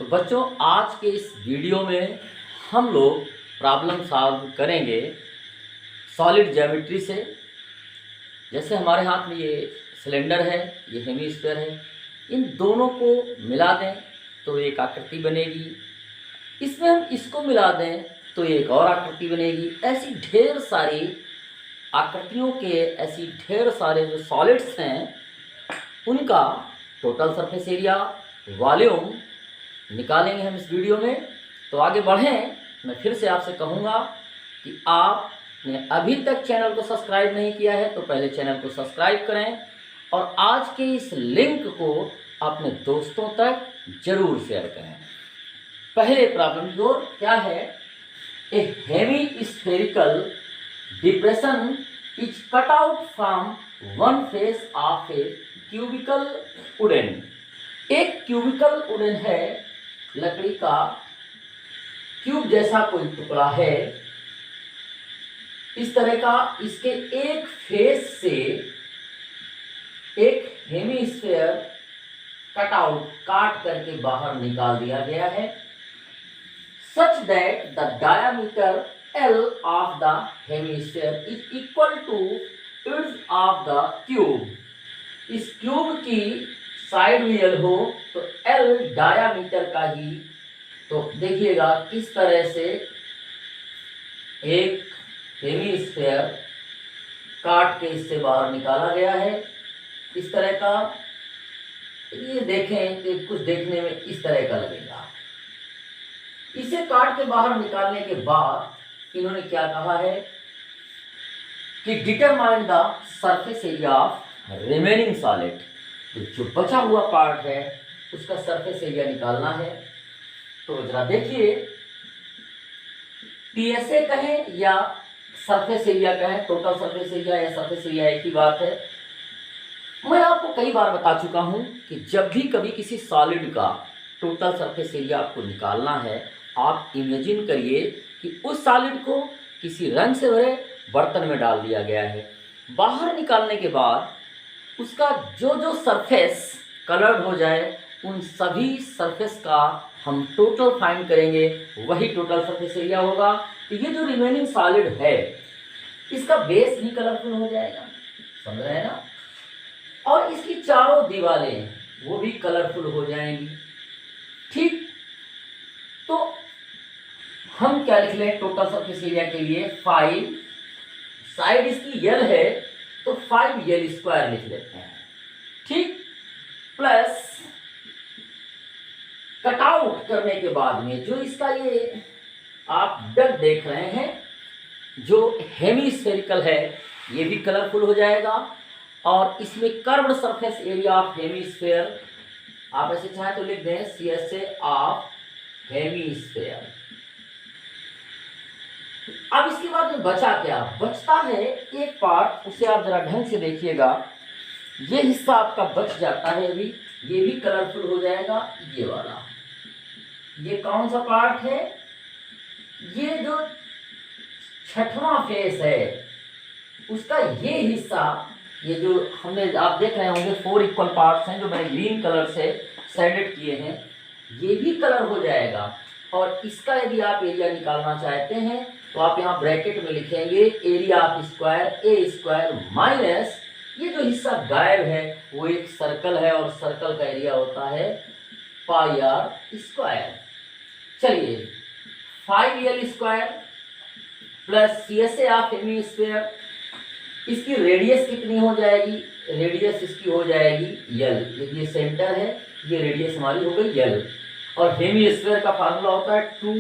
बच्चों, आज के इस वीडियो में हम लोग प्रॉब्लम सॉल्व करेंगे सॉलिड ज्योमेट्री से। जैसे हमारे हाथ में ये सिलेंडर है, ये हेमीस्फीयर है, इन दोनों को मिला दें तो एक आकृति बनेगी। इसमें हम इसको मिला दें तो एक और आकृति बनेगी। ऐसी ढेर सारी आकृतियों के, ऐसी ढेर सारे जो सॉलिड्स हैं उनका टोटल सरफेस एरिया, वॉल्यूम निकालेंगे हम इस वीडियो में। तो आगे बढ़ें, मैं फिर से आपसे कहूँगा कि आपने अभी तक चैनल को सब्सक्राइब नहीं किया है तो पहले चैनल को सब्सक्राइब करें और आज के इस लिंक को अपने दोस्तों तक जरूर शेयर करें। पहले प्रॉब्लम की ओर क्या है? A hemispherical depression is cut out from one face of a cubical wooden. एक क्यूबिकल वुडन है, लकड़ी का क्यूब जैसा कोई टुकड़ा है, इस तरह का। इसके एक फेस से एक हेमीस्फीयर कट आउट, काट करके बाहर निकाल दिया गया है, such that the diameter L of the hemisphere is equal to width of the cube। इस क्यूब की साइड भी L हो तो L डायामीटर का ही। तो देखिएगा किस तरह से एक हेमीस्फीयर काट के इससे बाहर निकाला गया है, इस तरह का। ये देखें कि कुछ देखने में इस तरह का लगेगा। इसे काट के बाहर निकालने के बाद इन्होंने क्या कहा है कि determine the surface area of remaining solid. तो जो बचा हुआ पार्ट है उसका सरफेस एरिया निकालना है। तो जरा देखिए, टीएसए कहें या सरफेस एरिया कहें, टोटल सरफेस एरिया या सरफेस एरिया एक ही बात है। मैं आपको कई बार बता चुका हूं कि जब भी कभी किसी सॉलिड का टोटल सरफेस एरिया आपको निकालना है, आप इमेजिन करिए कि उस सॉलिड को किसी रंग से भरे बर्तन में डाल दिया गया है। बाहर निकालने के बाद उसका जो जो सरफेस कलर्ड हो जाए, उन सभी सरफेस का हम टोटल फाइंड करेंगे, वही टोटल सरफेस एरिया होगा। तो ये जो रिमेनिंग सॉलिड है इसका बेस भी कलरफुल हो जाएगा, समझ रहे हैं ना? और इसकी चारों दीवारें वो भी कलरफुल हो जाएंगी। ठीक, तो हम क्या लिख लें टोटल सरफेस एरिया के लिए? 5, साइड इसकी यल है तो 5L स्क्वायर लिख लेते हैं। ठीक, प्लस कट आउट करने के बाद में जो इसका ये आप डग देख रहे हैं, जो हेमीस्फेरिकल है, ये भी कलरफुल हो जाएगा। और इसमें curved surface area of hemisphere, आप ऐसे चाहे तो लिख दें CSA ऑफ हेमीस्फीयर। अब इसके बाद में बचा क्या? बचता है एक पार्ट, उसे आप जरा ढंग से देखिएगा। ये हिस्सा आपका बच जाता है अभी, ये भी कलरफुल हो जाएगा। ये वाला, ये कौन सा पार्ट है? ये जो छठवां फेस है उसका ये हिस्सा, ये जो हमने, आप देख रहे होंगे 4 इक्वल पार्ट्स हैं जो मैंने ग्रीन कलर से शेडेड किए हैं, ये भी कलर हो जाएगा। और इसका यदि आप एरिया निकालना चाहते हैं तो आप यहाँ ब्रैकेट में लिखेंगे area of square A square minus, ये जो हिस्सा गायब है वो एक सर्कल है और सर्कल का एरिया होता है पाई आर स्क्वायर। चलिए, 5L square plus CSA of hemisphere, इसकी रेडियस कितनी हो जाएगी? रेडियस इसकी हो जाएगी L। यदि ये सेंटर है, ये रेडियस हमारी हो गई L। और हेमीस्फीयर का फार्मूला होता है 2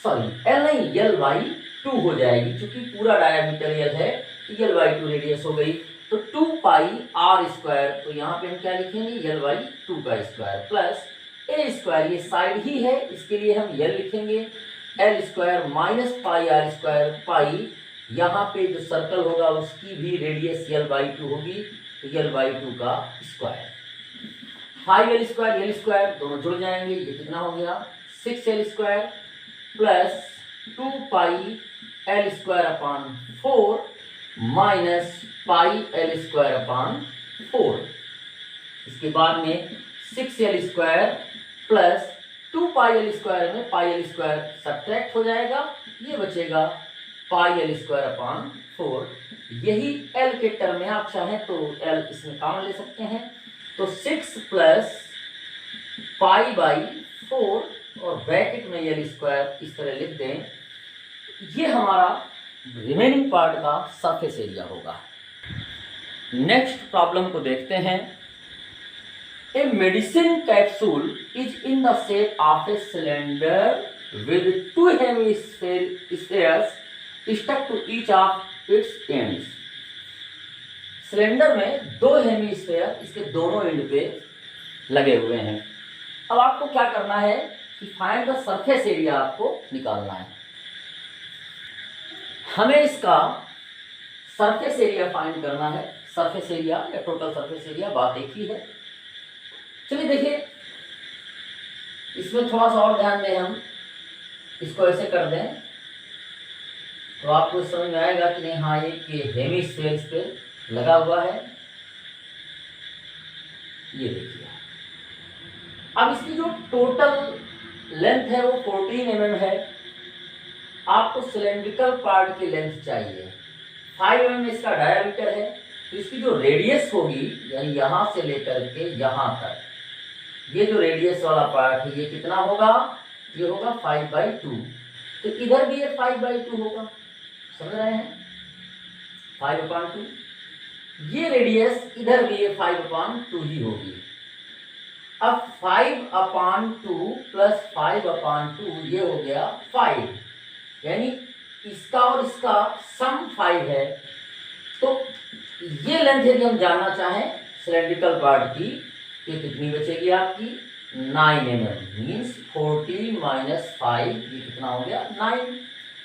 L नहीं, L/2 हो जाएगी, क्योंकि पूरा डायमीटर L है तो L/2 रेडियस हो गई। तो 2πr स्क्वायर, तो यहाँ पे हम क्या लिखेंगे? L/2 का स्क्वायर प्लस ए स्क्वायर, ये साइड ही है इसके लिए हम L लिखेंगे, L square minus πr square pi, यहाँ पे जो सर्कल होगा उसकी भी रेडियस L/2 होगी, तो L/2 का square. 5L square L square दोनों जुड़ जाएंगे, ये कितना हो गया? 6L square plus 2πL square upon 4 minus πL square upon 4। इसके बाद में 6L square plus 2 pi L square में पाई एल स्क्वायर सब्ट्रैक्ट हो जाएगा, ये बचेगा पाई एल स्क्वायर अपॉन 4। यही एल के टर्म में आप चाहें तो एल इसमें कॉमन ले सकते हैं, तो 6 प्लस पाई बाई 4 और ब्रैकेट में एल स्क्वायर इस तरह लिख दें। ये हमारा रिमेनिंग पार्ट का सरफेस एरिया होगा। नेक्स्ट प्रॉब्लम को देखते हैं। A medicine capsule is in the shape of a cylinder with 2 hemispheres stuck to each of its ends. Cylinder में 2 हेमिस्फेयर इसके दोनों एंड पे लगे हुए हैं। अब आपको क्या करना है कि फाइंड द सरफेस एरिया आपको निकालना है। हमें इसका सरफेस एरिया फाइंड करना है। सरफेस एरिया या टोटल सरफेस एरिया बात एक ही है। चलिए देखिए, इसमें थोड़ा सा और ध्यान दें, हम इसको ऐसे कर दें तो आपको समझ में आएगा कि नहीं, हाँ एक हेमिस्फेयर पे लगा हुआ है। ये देखिए, अब इसकी जो टोटल लेंथ है वो 14 mm है। आपको सिलेंड्रिकल पार्ट की लेंथ चाहिए, 5 mm इसका डायमीटर है। तो इसकी जो रेडियस होगी, यानी यहाँ से लेकर के यहाँ तक, ये जो रेडियस वाला पार्ट है ये कितना होगा, ये होगा 5/2। तो इधर भी ये 5/2 होगा, समझ रहे हैं, 5/2। ये रेडियस इधर भी ये 5/2 ही होगी। अब 5/2 प्लस 5/2 ये हो गया 5, यानी इसका और इसका सम 5 है। तो ये लेंथ यदि हम जानना चाहें सिलेंड्रिकल पार्ट की, ये कितनी बचेगी आपकी 9 mm, मीन्स 14 - 5, ये कितना हो गया 9।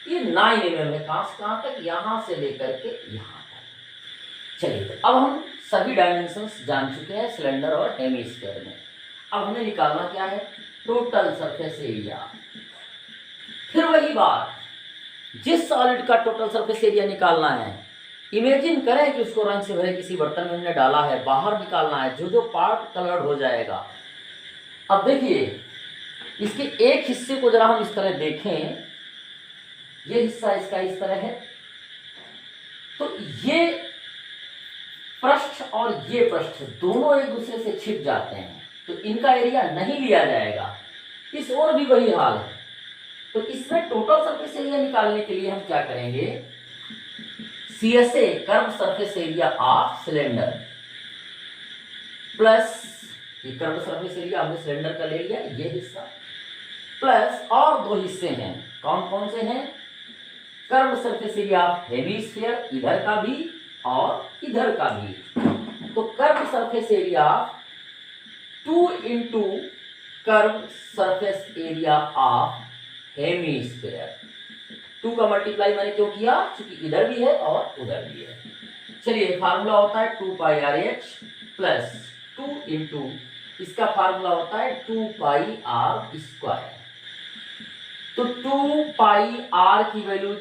ये 9 mm है, कहाँ से कहाँ तक, यहाँ से लेकर के यहाँ तक। चलिए, तो अब हम सभी डायमेंशंस जान चुके हैं सिलेंडर और हेमिस्फीयर में। अब हमें निकालना क्या है, टोटल सरफेस एरिया। फिर वही बात, जिस सॉलिड का टोटल सरफेस एरिया निकालना है, इमेजिन करें कि उसको रंग से भरे किसी बर्तन में हमने डाला है, बाहर निकालना है, जो जो पार्ट कलर्ड हो जाएगा। अब देखिए, इसके एक हिस्से को जरा हम इस तरह देखें, ये हिस्सा इसका इस तरह है, तो ये पृष्ठ और ये पृष्ठ दोनों एक दूसरे से छिप जाते हैं, तो इनका एरिया नहीं लिया जाएगा। इस ओर भी वही हाल है। तो इसमें टोटल सरफेस एरिया निकालने के लिए हम क्या करेंगे, CSA curve surface area of cylinder plus, ये कर्व सरफेस एरिया हमने सिलेंडर का ले लिया, ये हिस्सा, प्लस और 2 हिस्से हैं, कौन कौन से हैं, curve surface area of hemisphere, इधर का भी और इधर का भी। तो curve surface area 2 into curve surface area of hemisphere. 2 का मल्टीप्लाई मैंने क्यों किया, क्योंकि इधर भी है और उधर भी है। चलिए, फार्मूला होता है 2πRH प्लस 2 इंटू, इसका फार्मूला होता है 2πr²। तो 2πr की वैल्यू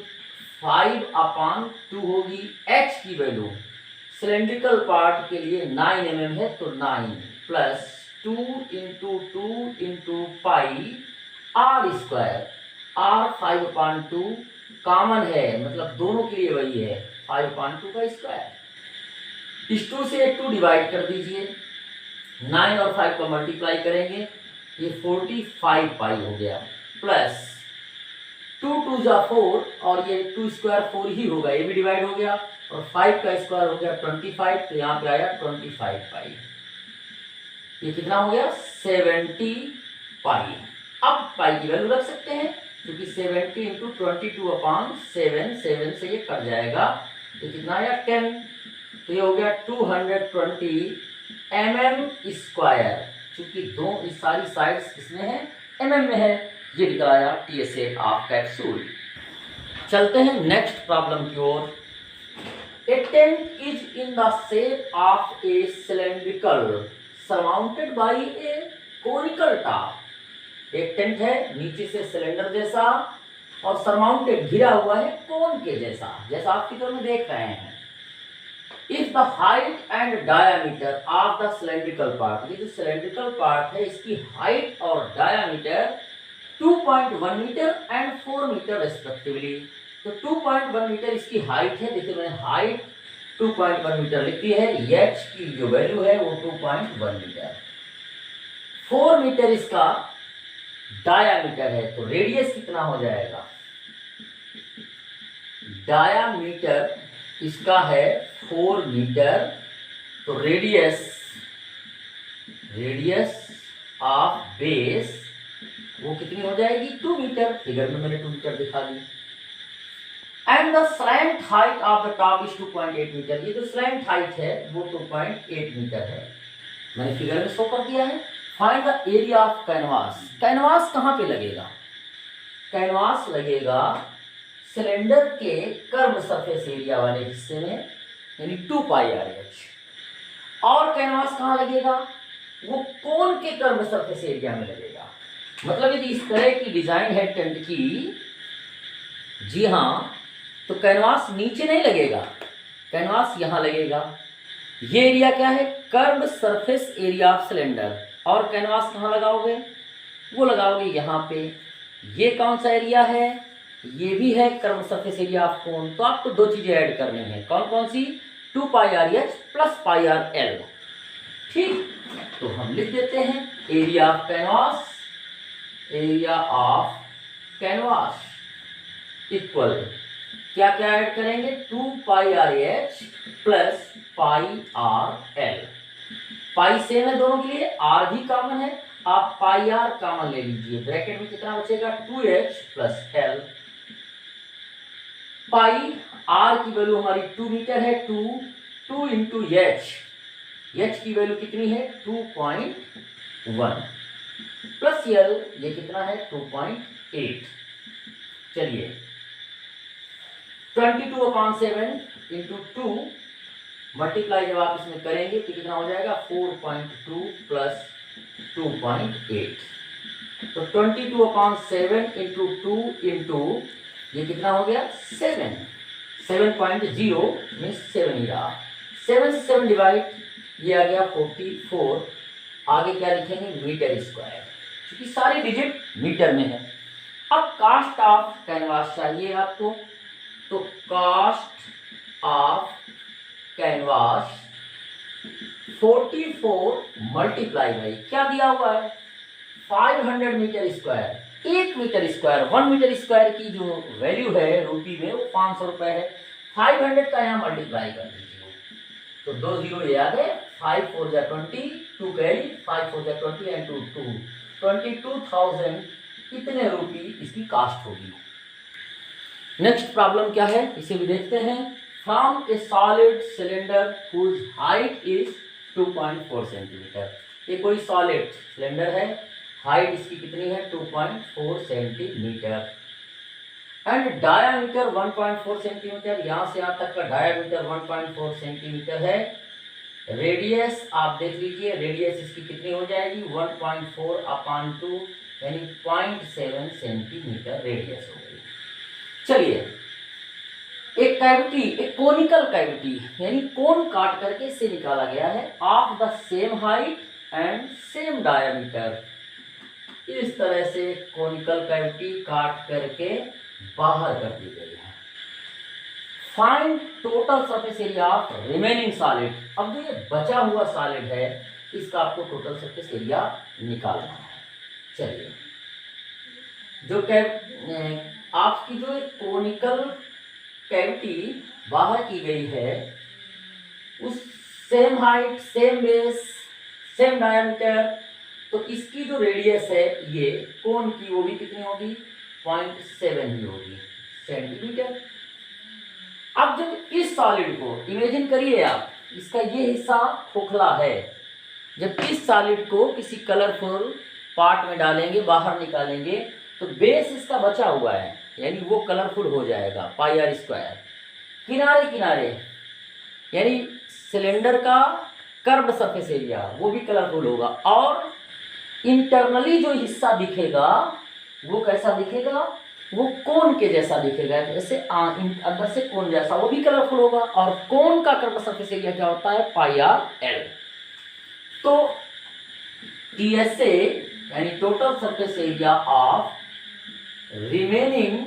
5/2 होगी। H की वैल्यू सिलेंड्रिकल पार्ट के लिए 9 mm है, तो 9 plus 2 into pi r²। r 5/2 common है, मतलब दोनों के लिए वही है, 5/2 का स्क्वायर। इस 2 से 2 डिवाइड कर दीजिए, 9 और 5 का मल्टीप्लाई करेंगे, ये 45 पाई हो गया, प्लस 2 2 जा 4 और ये 2 स्क्वायर 4 ही होगा, ये भी डिवाइड हो गया, और 5 का स्क्वायर हो गया 25, तो यहाँ पे आया 25 पाई। ये कितना हो गया 70 पाई। अब पाई की वैल्यू रख सकते हैं, क्योंकि 70 इंटू 22/7, 7 से ये कट जाएगा, तो कितना आया 10। तो ये हो गया 220 mm², क्योंकि इस सारी साइड्स किसमें है, mm में है। ये निकल आया TSA ऑफ कैप्सूल। चलते हैं नेक्स्ट प्रॉब्लम की ओर। A tent is in the shape of a cylindrical surmounted by a conical top. एक टेंट है, नीचे से सिलेंडर जैसा, और सरमाउंटेड घिरा हुआ है कोन के जैसा, जैसा आप चित्र में देख रहे हैं। If the height and diameter of the cylindrical part, ये जो सिलेंड्रिकल पार्ट है इसकी हाइट और diameter 2.1 metre and 4 metre respectively. तो 2.1 मीटर इसकी हाइट है, देखिए मैंने हाइट 2.1 मीटर लिखी है, एच की जो वैल्यू है वो 2.1 मीटर, 4 मीटर इसका डायामीटर है। तो रेडियस कितना हो जाएगा, डायामीटर इसका है 4 मीटर, तो रेडियस ऑफ बेस वो कितनी हो जाएगी 2 मीटर, फिगर में मैंने 2 मीटर दिखा दी। And the slant height of the top is 2.8 metre, ये जो स्लैंट हाइट है वो 2.8 मीटर है, मैंने फिगर में शो कर दिया है। Find the area of canvas, canvas कहाँ पे लगेगा, कैनवास लगेगा सिलेंडर के कर्व सरफेस एरिया वाले हिस्से में, यानी 2πRH। और कैनवास कहाँ लगेगा, वो कोन के कर्व सरफेस एरिया में लगेगा। मतलब यदि इस तरह की डिजाइन है टेंट की, जी हाँ, तो कैनवास नीचे नहीं लगेगा, कैनवास यहाँ लगेगा। ये एरिया क्या है, curve surface area of cylinder. और कैनवास कहाँ लगाओगे, वो लगाओगे यहाँ पे। ये कौन सा एरिया है, ये भी है curve surface area of cone. तो आपको दो चीजें ऐड करनी है, कौन कौन सी, 2πRH प्लस πRL। ठीक, तो हम लिख देते हैं area of canvas, area of canvas equal क्या क्या ऐड करेंगे, 2πRH प्लस πRL। पाई सेम है दोनों के लिए, आर भी कॉमन है, आप πR कॉमन ले लीजिए, ब्रैकेट में कितना बचेगा 2H plus L। Pi R की वैल्यू हमारी 2 मीटर है, 2 इंटू एच की वैल्यू कितनी है 2.1 प्लस यल, ये कितना है 2.8। चलिए 22/7 इंटू 2 मल्टीप्लाई जब आप इसमें करेंगे तो कितना हो जाएगा 4.2 प्लस 2.8। तो 22/7 इंटू 2 इंटू ये कितना हो गया 7.0 मीन्स 7 ही रहा, 7 से 7 डिवाइड, ये आ गया 44। आगे क्या लिखेंगे मीटर स्क्वायर, क्योंकि सारी डिजिट मीटर में है। अब कास्ट ऑफ कैनवास चाहिए आपको, तो cost of canvas 44 multiply by क्या दिया हुआ है 500 metre square, 1 metre square, 1 metre square की जो वैल्यू है रूपी में वो 500 रुपए है। 500 का यहाँ मल्टीप्लाई कर दीजिए, तो 2 जीरो ये आ गए, 5 4 जा 20, 2 कैरी, 5 4 जा 20 एंड 2 22,000 इतने रूपी इसकी कास्ट होगी। नेक्स्ट प्रॉब्लम क्या है इसे भी देखते हैं। From a solid cylinder whose height is 2.4 centimetre, ये कोई सॉलिड सिलेंडर है, हाइट इसकी कितनी है 2.4 सेंटीमीटर एंड डायामीटर 1.4 सेंटीमीटर, यहाँ से यहाँ तक का डायामीटर 1.4 सेंटीमीटर है। रेडियस आप देख लीजिए, रेडियस इसकी कितनी हो जाएगी 1.4/2 यानी 0.7 सेंटीमीटर रेडियस हो गई। चलिए एक कैविटी, एक कोनिकल कैविटी यानी कोन काट करके इससे निकाला गया है of the same height and same diameter. इस तरह से कोनिकल कैविटी काट करके बाहर कर दी गई है। Find total surface area of remaining solid, अब जो ये बचा हुआ सॉलिड है इसका आपको टोटल सरफेस एरिया निकालना है। चलिए जो आपकी जो कोनिकल कैविटी बाहर की गई है उस same height, same base, same diameter, तो इसकी जो रेडियस है ये कोन की वो भी कितनी होगी 0.7 ही होगी सेंटीमीटर। अब जब इस सॉलिड को इमेजिन करिए आप, इसका ये हिस्सा खोखला है, जब इस सॉलिड को किसी कलरफुल पार्ट में डालेंगे, बाहर निकालेंगे, तो बेस इसका बचा हुआ है यानी वो कलरफुल हो जाएगा πr²। किनारे किनारे यानी सिलेंडर का कर्व सरफेस एरिया वो भी कलरफुल होगा, और इंटरनली जो हिस्सा दिखेगा वो कैसा दिखेगा वो कोन के जैसा दिखेगा, जैसे अंदर से कोन जैसा, वो भी कलरफुल होगा। और कोन का कर्व सरफेस एरिया क्या होता है, पाई आर एल। तो TSA यानी total surface area of remaining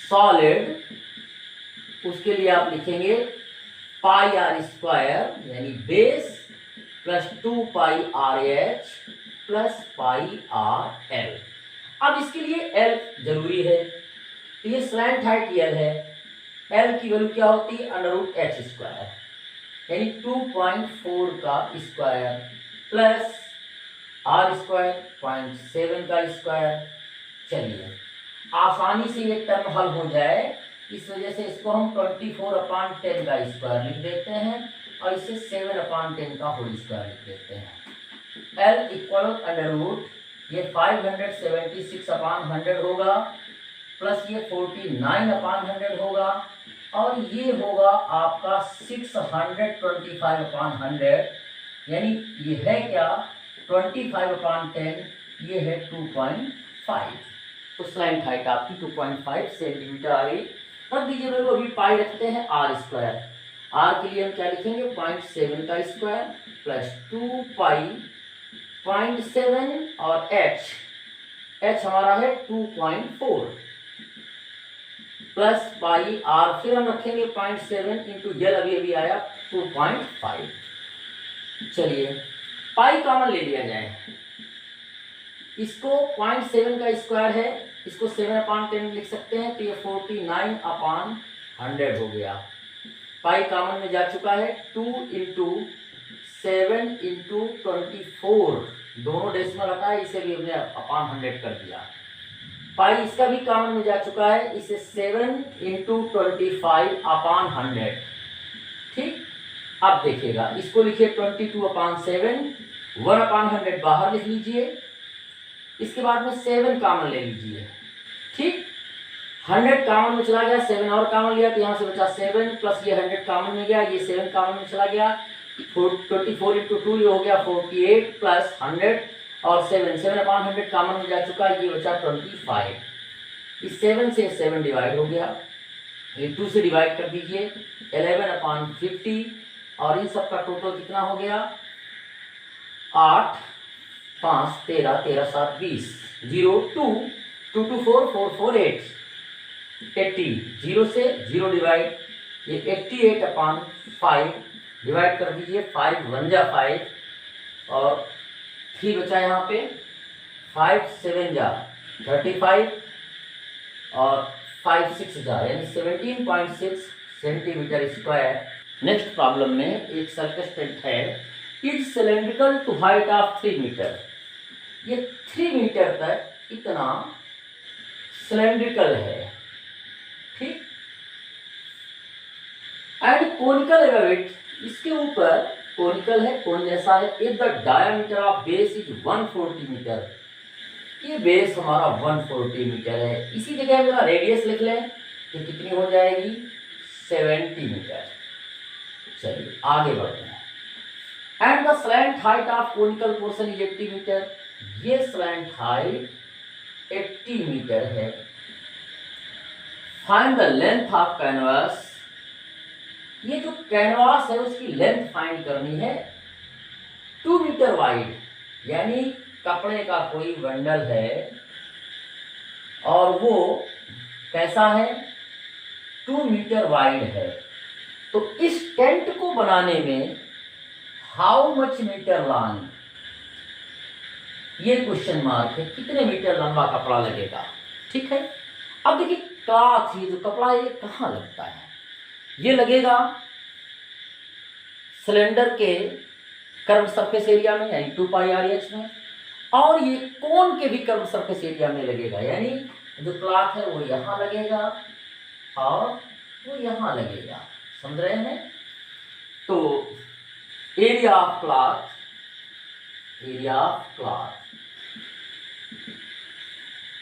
solid, उसके लिए आप लिखेंगे पाई आर स्क्वायर यानी base plus 2 pi r h plus pi r l. अब इसके लिए एल जरूरी है, तो ये स्लैंट हाइट एल है। एल की वैल्यू क्या होती है, अंडर रूट एच स्क्वायर यानी 2.4 का स्क्वायर प्लस आर स्क्वायर 0.7 का स्क्वायर। चलिए आसानी से ये टर्म हल हो जाए, इस वजह से इसको हम 24/10 का स्क्वायर लिख देते हैं और इसे 7/10 का होल स्क्वायर लिख देते हैं। एल इक्वल अंडर रूट ये 576/100 होगा प्लस ये 49/100 होगा और ये होगा आपका 625/100 यानी ये है क्या 25/10, ये है 2.5। तो स्लैंट हाइट आपकी 2.5 सेंटीमीटर आ गई। रख दीजिए वैल्यू, अभी पाई रखते हैं आर स्क्वायर। आर के लिए हम क्या लिखेंगे 0.7 का स्क्वायर प्लस 2 पाई 0.7 और एच हमारा है 2.4 प्लस पाई आर, फिर हम रखेंगे 0.7 इंटू जेल अभी अभी आया 2.5। चलिए पाई कॉमन ले लिया जाए, इसको 0.7 का स्क्वायर है, इसको 7/10 लिख सकते हैं, तो ये 49/100 हो गया। पाई कॉमन में जा चुका है, 2 इंटू 7 इंटू 24, दोनों डेसिमल हटा है, इसे भी हमने अपॉन 100 कर दिया। पाई इसका भी कॉमन में जा चुका है, इसे 7 इंटू 25/100। ठीक, अब देखिएगा इसको लिखिए 22/7, 1/100 बाहर लिख लीजिए, इसके बाद में 7 कॉमन ले लीजिए। ठीक, 100 कॉमन में चला गया, 7 और कॉमन लिया तो यहाँ से बचा 7 प्लस ये 100 कॉमन में गया, ये 7 कॉमन में चला गया, 24 इंटू 2 ये हो गया 48 प्लस 100 और 7/100 कॉमन में जा चुका है, ये बचा 25। इस 7 से 7 डिवाइड हो गया, ये 2 से डिवाइड कर दीजिए 11/50 और इन सब का टोटल कितना हो गया 8 5 13 13 7 20 0 2 2 2 4 4 4 8 80 0 से 0 डिवाइड, ये 88/5 डिवाइड कर दीजिए, 5 1 जा 5 और 3 बचा यहाँ पे, 5 7 जा 35 और 5 6 जा यानी 17.6 सेंटीमीटर स्क्वायर। नेक्स्ट प्रॉब्लम में एक सर्कस टेंट है, is cylindrical to height of 3 metre. ये 3 मीटर तक इतना सिलेंड्रिकल है। ठीक, एंड कोनिकल एवेट, इसके ऊपर कोनिकल है, कोन जैसा है। If the diameter of base is 140 metre, ये बेस हमारा 140 मीटर है। इसी जगह जरा रेडियस लिख लें तो कितनी हो जाएगी 70 मीटर। चलिए आगे बढ़ते हैं। And the slant height of conical portion is 80 metre, ये स्लैंट हाइट 80 मीटर है। Find the length of canvas, ये जो कैनवास है उसकी लेंथ फाइंड करनी है। 2 मीटर वाइड यानी कपड़े का कोई बंडल है और वो कैसा है 2 मीटर वाइड है, तो इस टेंट को बनाने में हाउ मच मीटर लॉन्ग, ये क्वेश्चन मार्क है, कितने मीटर लंबा कपड़ा लगेगा। ठीक है, अब देखिए क्लॉथ, ये जो कपड़ा है ये कहाँ लगता है, ये लगेगा सिलेंडर के कर्व सरफेस एरिया में यानी 2 पाई आर एच में, और ये कोन के भी कर्व सरफेस एरिया में लगेगा, यानी जो क्लॉथ है वो यहाँ लगेगा और वो यहाँ लगेगा। समझ रहे हैं? तो एरिया ऑफ क्लॉथ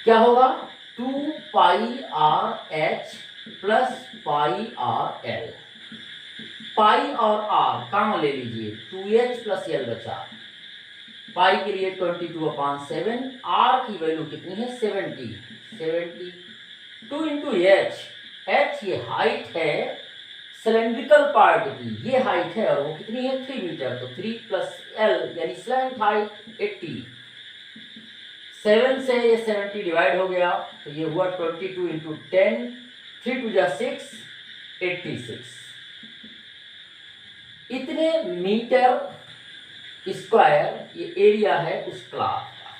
क्या होगा 2 pi r h plus pi r l. Pi और आर कॉमन ले लीजिए, 2h प्लस एल बचा, पाई के लिए 22/7, आर की वैल्यू कितनी है 70। 2 इंटू एच ये हाइट है सिलेंड्रिकल पार्ट की, ये हाइट है और वो कितनी है 3 मीटर, तो 3 प्लस एल यानी स्लैंट हाइट 80। 7 से ये 70 डिवाइड हो गया तो ये हुआ 22 इंटू 10, 3 2 6, 86। इतने मीटर स्क्वायर ये एरिया है उस क्लास का।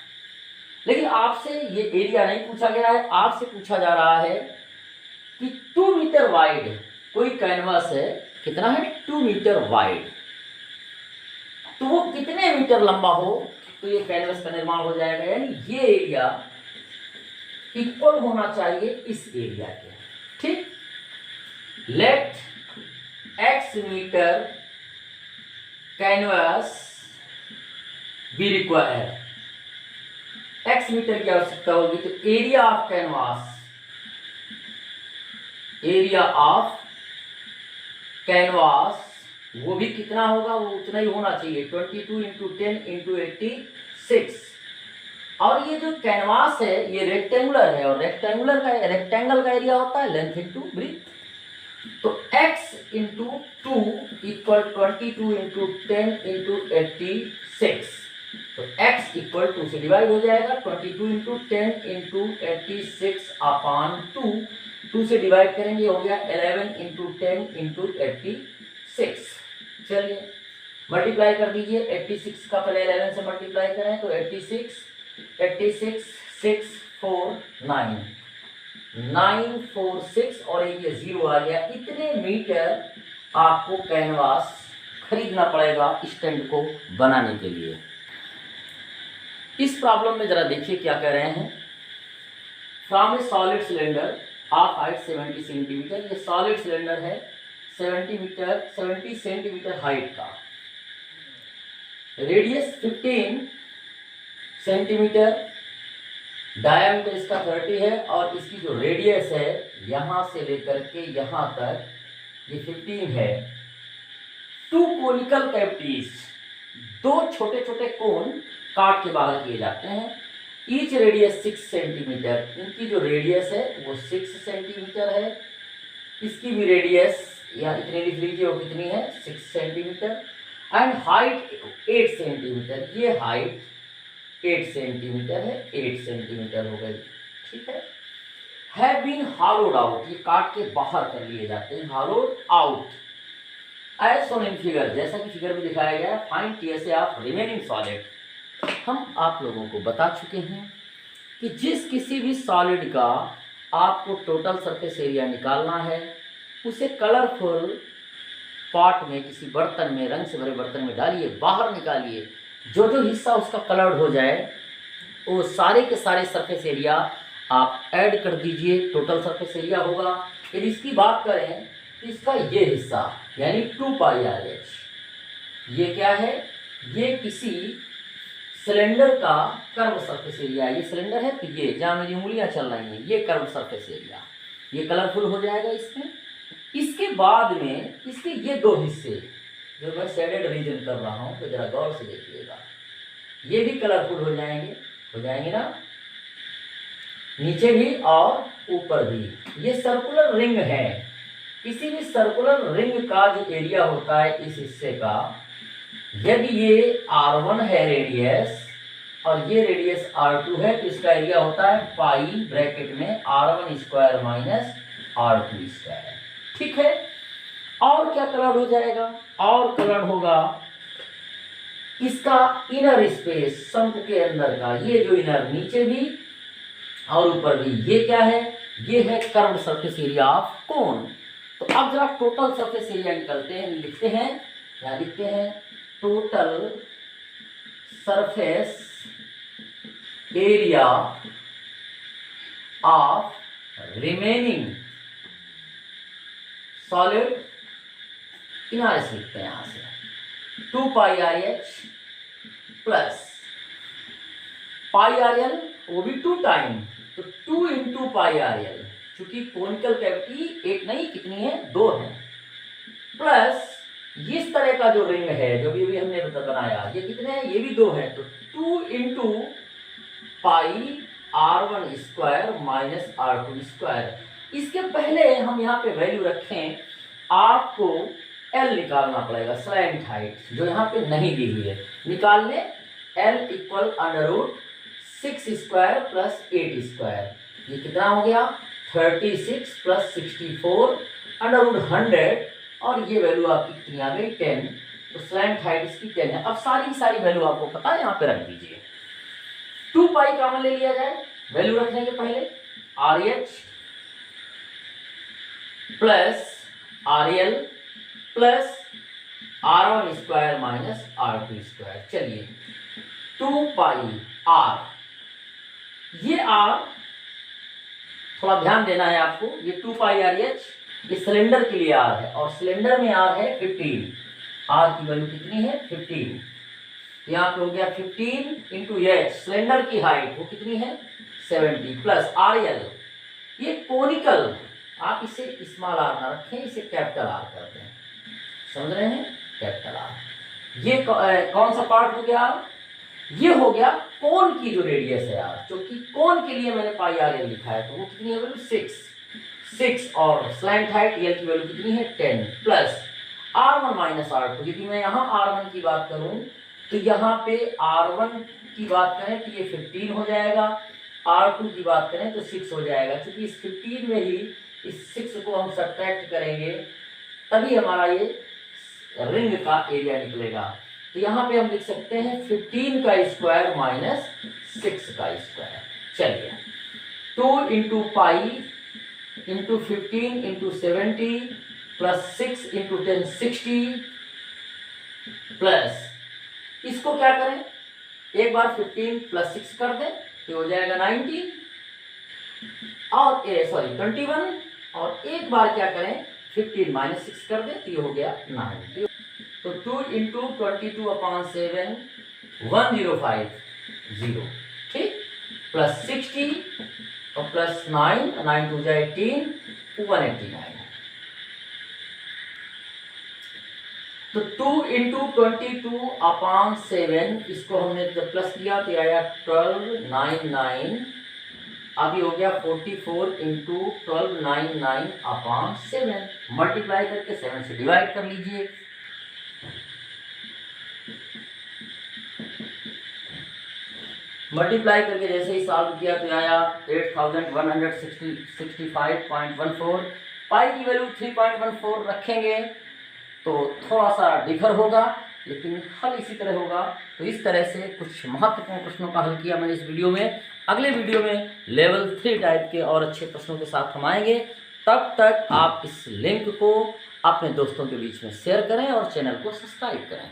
लेकिन आपसे ये एरिया नहीं पूछा गया है, आपसे पूछा जा रहा है कि 2 मीटर वाइड कोई कैनवास है, कितना है 2 मीटर वाइड, तो वो कितने मीटर लंबा हो तो ये कैनवास का निर्माण हो जाएगा, यानी ये एरिया इक्वल होना चाहिए इस एरिया के। ठीक, let x metre canvas be required, x metre की आवश्यकता होगी, तो area of canvas, area of canvas वो भी कितना होगा, वो उतना ही होना चाहिए 22 इंटू 10 इंटू 86। और ये जो कैनवास है ये रेक्टेंगुलर है, और रेक्टेंगल का एरिया होता है लेंथ इंटू ब्रीथ, तो x into 2 equal 22 into 10 into 86, तो x इक्वल 2 से डिवाइड हो जाएगा, 22 इंटू 10 इंटू 86 अपॉन 2 से डिवाइड करेंगे हो गया 11 इंटू 10 इंटू 86। चलिए मल्टीप्लाई कर दीजिए, 86 का पहले 11 से मल्टीप्लाई करें तो 86 6 4 9 946 और ये 0 आ गया। इतने मीटर आपको कैनवास खरीदना पड़ेगा स्टैंड को बनाने के लिए। इस प्रॉब्लम में जरा देखिए क्या कह रहे हैं। From a solid cylinder of height 70 centimetre, ये सॉलिड सिलेंडर है 70 सेंटीमीटर हाइट का, रेडियस 15 सेंटीमीटर, डायमीटर इसका 30 है, और इसकी जो रेडियस है यहाँ से लेकर के यहाँ तक ये 15 है। 2 कोनिकल कैविटीज, 2 छोटे छोटे कोन काट के बाहर किए जाते हैं, ईच रेडियस 6 सेंटीमीटर, इनकी जो रेडियस है वो 6 सेंटीमीटर है, इसकी भी रेडियस या इतनी लिख लीजिए वो कितनी है 6 सेंटीमीटर, एंड हाइट 8 सेंटीमीटर, ये हाइट 8 सेंटीमीटर है, 8 सेंटीमीटर हो गई। ठीक है, हैव बीन हॉलोड आउट, ये काट के बाहर कर लिए जाते हैं, hollowed out as shown in figure, जैसा कि फिगर में दिखाया गया है। Find TSA of remaining solid, हम आप लोगों को बता चुके हैं कि जिस किसी भी सॉलिड का आपको टोटल सरफेस एरिया निकालना है उसे कलरफुल पॉट में, किसी बर्तन में, रंग से भरे बर्तन में डालिए, बाहर निकालिए, जो जो हिस्सा उसका कलर्ड हो जाए वो सारे के सारे सरफेस एरिया आप ऐड कर दीजिए, टोटल सरफेस एरिया होगा। यदि इसकी बात करें तो इसका ये हिस्सा यानी 2πRH, ये क्या है, ये किसी सिलेंडर का कर्व सरफेस एरिया है। ये सिलेंडर है तो ये जहाँ मेरी उंगलियां चल रही हैं ये कर्व सरफेस एरिया, ये कलरफुल हो जाएगा इसमें। इसके बाद में इसके ये 2 हिस्से जो मैं शेडेड रीजन कर रहा हूँ तो जरा गौर से देखिएगा, ये भी कलरफुल हो जाएंगे ना, नीचे भी और ऊपर भी। ये सर्कुलर रिंग है, किसी भी सर्कुलर रिंग का जो एरिया होता है इस हिस्से का, यदि ये R1 है रेडियस और ये रेडियस R2 है तो इसका एरिया होता है पाई ब्रैकेट में R1 square minus R2 square. ठीक है, और क्या कलर हो जाएगा, और कलर होगा इसका इनर स्पेस, शंकु के अंदर का ये जो इनर, नीचे भी और ऊपर भी, ये क्या है, ये है curved surface area of cone. तो अब जरा टोटल सरफेस एरिया निकलते हैं, लिखते हैं total surface area of remaining solid, किनारे से लिखते हैं यहाँ से 2πRH प्लस πRL, वो भी 2 टाइम, तो 2 इंटू πRL, चूंकि कोनिकल कैविटी एक नहीं कितनी है 2 है, प्लस इस तरह का जो रिंग है जो भी हमने बनाया, ये कितने हैं, ये भी 2 है, तो 2 into pi r1 square minus r2 square. इसके पहले हम यहाँ पे वैल्यू रखें, आपको L निकालना पड़ेगा, स्लैंट हाइट जो यहाँ पे नहीं दी हुई है, निकालने L equal √6 square plus 8 square. ये कितना हो गया, 36 प्लस 64 √100, और ये वैल्यू आपकी कितनी आ गई, 10। तो स्लैंट हाइट इसकी 10 है। अब सारी वैल्यू आपको पता है, यहाँ पे रख दीजिए। 2 पाई कॉमन ले लिया जाए, वैल्यू रखने के पहले RH plus RL plus R1 square minus R2 square. चलिए 2 पाई R, ये R थोड़ा ध्यान देना है आपको, ये 2 पाई RH ये सिलेंडर के लिए R है, और सिलेंडर में R है 15, R की वैल्यू कितनी है 15। यहाँ पे हो गया 15 इंटू H, सिलेंडर की हाइट वो कितनी है 70, प्लस RL, ये कोनिकल, आप इसे स्मॉल r ना रखें, इसे कैपिटल R करते हैं, समझ रहे हैं, कैपिटल R। ये कौन सा पार्ट हो गया, ये हो गया कोन की जो रेडियस है यार, क्योंकि कोन के लिए मैंने पाई RL लिखा है, तो वो कितनी है वैल्यू 6, और स्लैंट हाइट L की वैल्यू कितनी है 10, प्लस R1 माइनस R2। यदि मैं यहाँ R1 की बात करूँ तो यहाँ पे R1 की बात करें तो ये 15 हो जाएगा, R2 की बात करें तो 6 हो जाएगा। क्योंकि इस 15 में ही इस 6 को हम सब्ट्रैक्ट करेंगे, तभी हमारा ये रिंग का एरिया निकलेगा। तो यहाँ पे हम लिख सकते हैं 15 का स्क्वायर माइनस 6 का स्क्वायर। चलिए 2 into pi into 15 into 70 plus 6 into 10 60, plus इसको क्या करें, एक बार 15 प्लस 6 कर दें तो हो जाएगा 19, और 21, और एक बार क्या करें 15 माइनस 6 कर दें तो ये हो गया 9। तो 2 इंटू 22/7 1050, ठीक, प्लस 60 और प्लस 9 टू जाए 18 189। तो 2 इंटू 22/7, इसको हमने जब प्लस किया तो आया 1299, अभी हो गया 44 इंटू 1299/7, मल्टीप्लाई करके 7 से डिवाइड कर लीजिए। मल्टीप्लाई करके जैसे ही सॉल्व किया तो आया 8165.14, पाई की वैल्यू 3.14 रखेंगे तो थोड़ा सा डिफर होगा, लेकिन हल इसी तरह होगा। तो इस तरह से कुछ महत्वपूर्ण प्रश्नों का हल किया मैंने इस वीडियो में। अगले वीडियो में लेवल 3 टाइप के और अच्छे प्रश्नों के साथ हम आएंगे। तब तक आप इस लिंक को अपने दोस्तों के बीच में शेयर करें और चैनल को सब्सक्राइब करें।